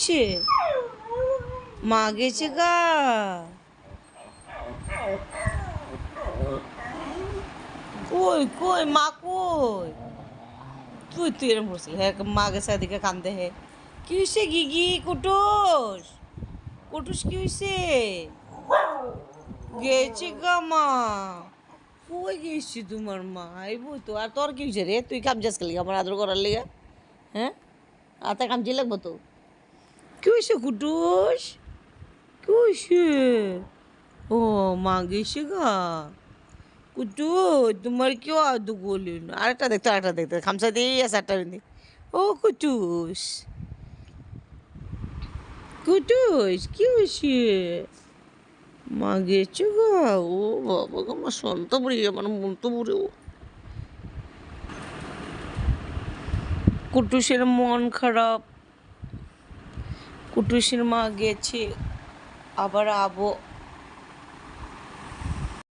হয়েছে? মা গেছে গা। কই কই মা কই? তুই এরম করছিস হ্যাঁ, মা গেছে এদিকে কান্দে হে। কি হয়েছে গিগি? কুটুস কুটুস কি হয়েছে? গেছে গা মা। কই গেছি তোমার মা? আইব তো। আর তোর কি হয়েছে রে? তুই কামজাস খেলি আমার আদর করার লিগা? হ্যাঁ, আতা কামজি লাগবো তো। কি হয়েছে কুটুস? কি হয়েছে? ও মা গেছে গা। কুটু তোমার কেউ আদু বলি না। আরেকটা দেখতে খামসা দিয়ে আছে আটটা বিন্দি। ও কুটুস কুটুস কি হয়েছে? মা গেছে গা। ও বাবা গো, আমার সন্ত বুড়ি, আমার মন তো বুড়ি। কুটুসের মন খারাপ। কুটুসের মা গেছে, আবার আবো।